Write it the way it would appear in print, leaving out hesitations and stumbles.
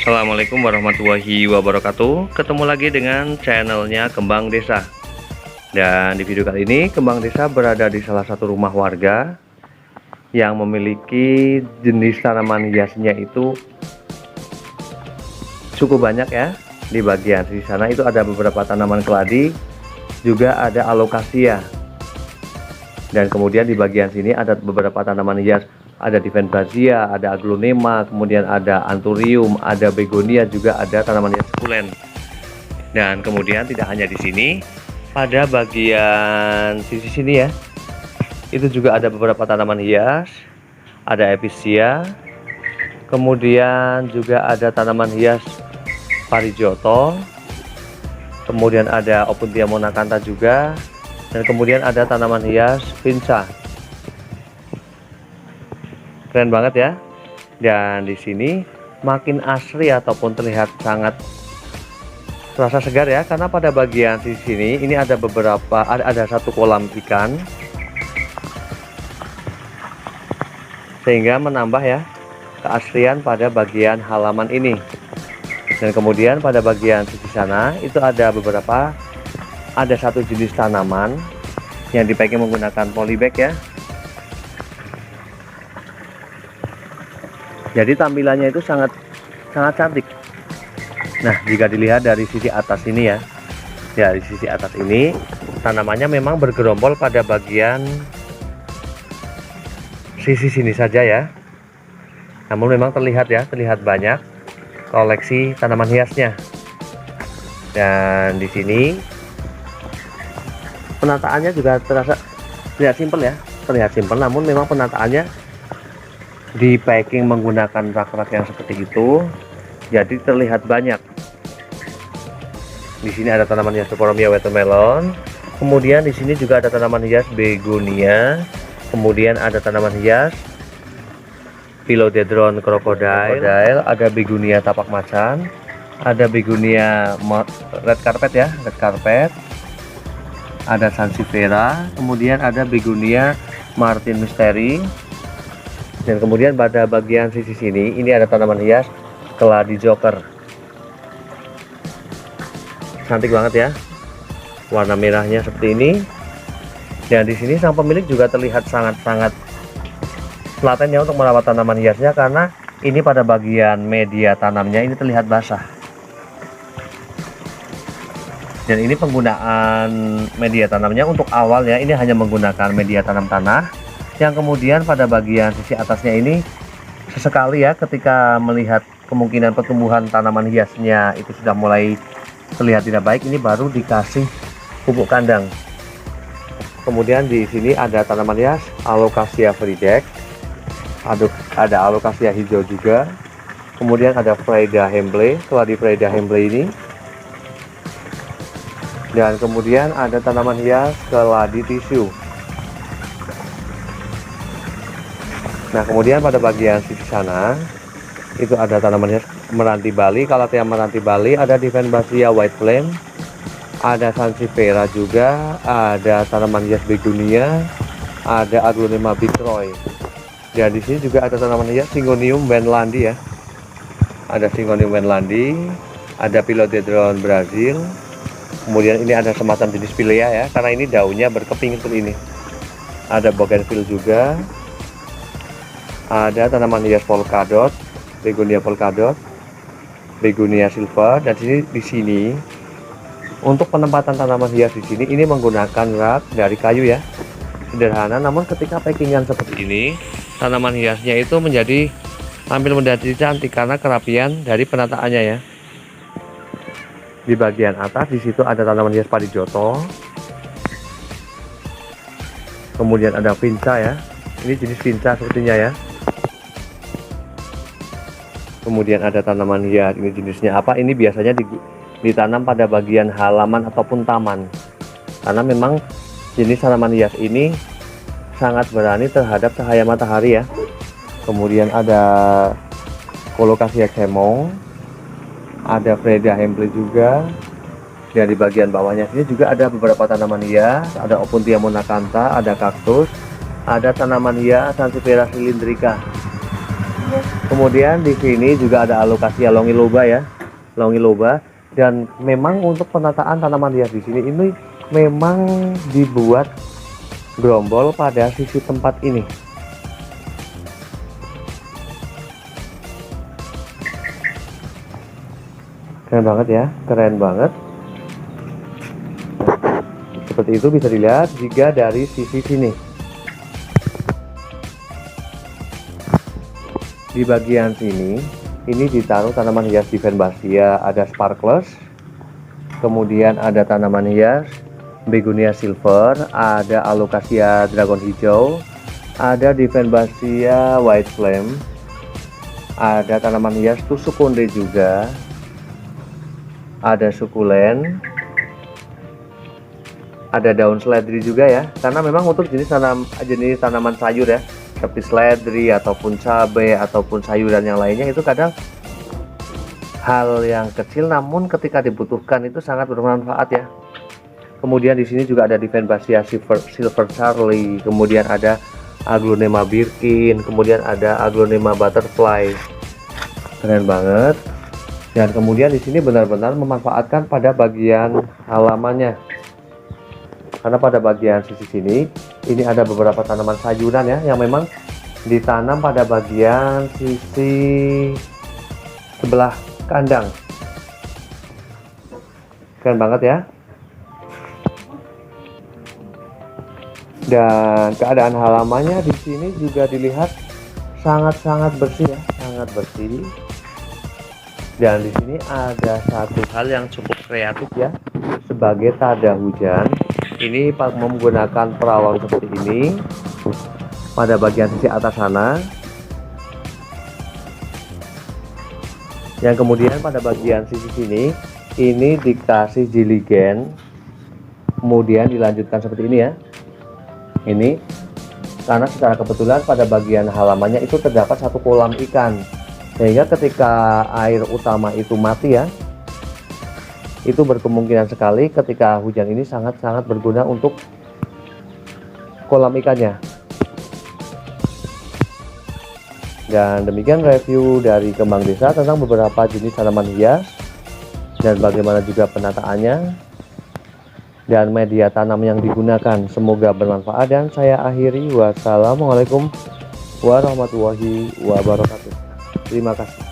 Assalamualaikum warahmatullahi wabarakatuh. Ketemu lagi dengan channelnya Kembang Desa. Dan di video kali ini Kembang Desa berada di salah satu rumah warga yang memiliki jenis tanaman hiasnya itu cukup banyak ya. Di bagian di sana itu ada beberapa tanaman keladi, juga ada alokasia. Dan kemudian di bagian sini ada beberapa tanaman hias, ada Difenbasia, ada Aglonema, kemudian ada Anthurium, ada Begonia, juga ada tanaman hias sukulen. Dan kemudian tidak hanya di sini, pada bagian sisi sini ya, itu juga ada beberapa tanaman hias, ada Epicea, kemudian juga ada tanaman hias Parijoto, kemudian ada Opuntia monacantha juga, dan kemudian ada tanaman hias Vinca. Keren banget ya. Dan di sini makin asri ataupun terlihat sangat terasa segar ya, karena pada bagian di sini ini ada beberapa, ada satu kolam ikan, sehingga menambah ya keasrian pada bagian halaman ini. Dan kemudian pada bagian sisi sana itu ada beberapa, ada satu jenis tanaman yang dipacking menggunakan polybag ya. Jadi tampilannya itu sangat cantik. Nah, jika dilihat dari sisi atas ini ya, dari sisi atas ini tanamannya memang bergerombol pada bagian sisi sini saja ya. Namun memang terlihat ya, terlihat banyak koleksi tanaman hiasnya. Dan di sini penataannya juga terlihat simpel ya, terlihat simpel, namun memang penataannya di packing menggunakan rak-rak yang seperti itu, jadi terlihat banyak. Di sini ada tanaman hias Peperomia watermelon, kemudian di sini juga ada tanaman hias Begonia, kemudian ada tanaman hias Philodendron crocodile, ada Begonia tapak macan, ada Begonia red carpet ya, red carpet, ada Sansevieria, kemudian ada Begonia Martin Mysteri. Dan kemudian pada bagian sisi sini ini ada tanaman hias keladi joker. Cantik banget ya, warna merahnya seperti ini. Dan di sini sang pemilik juga terlihat sangat-sangat telaten ya untuk merawat tanaman hiasnya, karena ini pada bagian media tanamnya ini terlihat basah. Dan ini penggunaan media tanamnya untuk awalnya ini hanya menggunakan media tanam tanah, yang kemudian pada bagian sisi atasnya ini sesekali ya, ketika melihat kemungkinan pertumbuhan tanaman hiasnya itu sudah mulai terlihat tidak baik, ini baru dikasih pupuk kandang. Kemudian di sini ada tanaman hias Alocasia Fridex, ada Alocasia hijau juga, kemudian ada Freida Hembley, keladi Freida Hembley ini, dan kemudian ada tanaman hias keladi tisu. Nah, kemudian pada bagian sisi sana itu ada tanaman hias Meranti Bali, Calathea Meranti Bali, ada Difenbasia White Flame, ada Sansevieria juga, ada tanaman hias Begonia, ada Aglonema Bicroy. Dan di sini juga ada tanaman hias Syngonium Wendlandi ya. Ada Syngonium Wendlandi, ada Philodendron Brazil. Kemudian ini ada semacam jenis Pilea ya, karena ini daunnya berkeping seperti ini. Ada Bougainville juga. Ada tanaman hias Polkadot, Begonia Polkadot, Begonia Silver. Dan di sini untuk penempatan tanaman hias di sini ini menggunakan rak dari kayu ya, sederhana, namun ketika packingan seperti ini tanaman hiasnya itu menjadi tampil menjadi cantik karena kerapian dari penataannya ya. Di bagian atas di situ ada tanaman hias Parijoto, kemudian ada Vinca ya, ini jenis Vinca sepertinya ya. Kemudian ada tanaman hias, ini jenisnya apa? Ini biasanya ditanam pada bagian halaman ataupun taman, karena memang jenis tanaman hias ini sangat berani terhadap cahaya matahari ya. Kemudian ada Colocasia cemong, ada Freida Hembley juga. Dan di bagian bawahnya sini juga ada beberapa tanaman hias, ada Opuntia monacantha, ada kaktus, ada tanaman hias Sansevieria cylindrica. Kemudian di sini juga ada alokasi longiloba ya, longiloba. Dan memang untuk penataan tanaman hias di sini ini memang dibuat gerombol pada sisi tempat ini. Keren banget ya, keren banget. Seperti itu bisa dilihat jika dari sisi sini. Di bagian sini, ini ditaruh tanaman hias Divenbasia, ada sparklers, kemudian ada tanaman hias begonia silver, ada alocasia dragon hijau, ada Divenbasia white flame, ada tanaman hias tusuk konde juga, ada sukulen, ada daun seledri juga ya, karena memang untuk jenis tanaman sayur ya, seperti seledri ataupun cabai ataupun sayuran yang lainnya, itu kadang hal yang kecil namun ketika dibutuhkan itu sangat bermanfaat ya. Kemudian di sini juga ada Divenbasia silver Charlie, kemudian ada Aglonema Birkin, kemudian ada Aglonema butterfly. Keren banget. Dan kemudian di sini benar-benar memanfaatkan pada bagian halamannya. Karena pada bagian sisi sini ini ada beberapa tanaman sayuran ya yang memang ditanam pada bagian sisi sebelah kandang. Keren banget ya. Dan keadaan halamannya di sini juga dilihat sangat-sangat bersih ya, sangat bersih. Dan di sini ada satu hal yang cukup kreatif ya, sebagai tanda hujan. Ini menggunakan peralon seperti ini pada bagian sisi atas sana, yang kemudian pada bagian sisi sini ini dikasih jiligen, kemudian dilanjutkan seperti ini ya. Ini karena secara kebetulan pada bagian halamannya itu terdapat satu kolam ikan, sehingga ketika air utama itu mati ya, itu berkemungkinan sekali ketika hujan ini sangat-sangat berguna untuk kolam ikannya. Dan demikian review dari Kembang Desa tentang beberapa jenis tanaman hias dan bagaimana juga penataannya dan media tanam yang digunakan. Semoga bermanfaat dan saya akhiri. Wassalamualaikum warahmatullahi wabarakatuh. Terima kasih.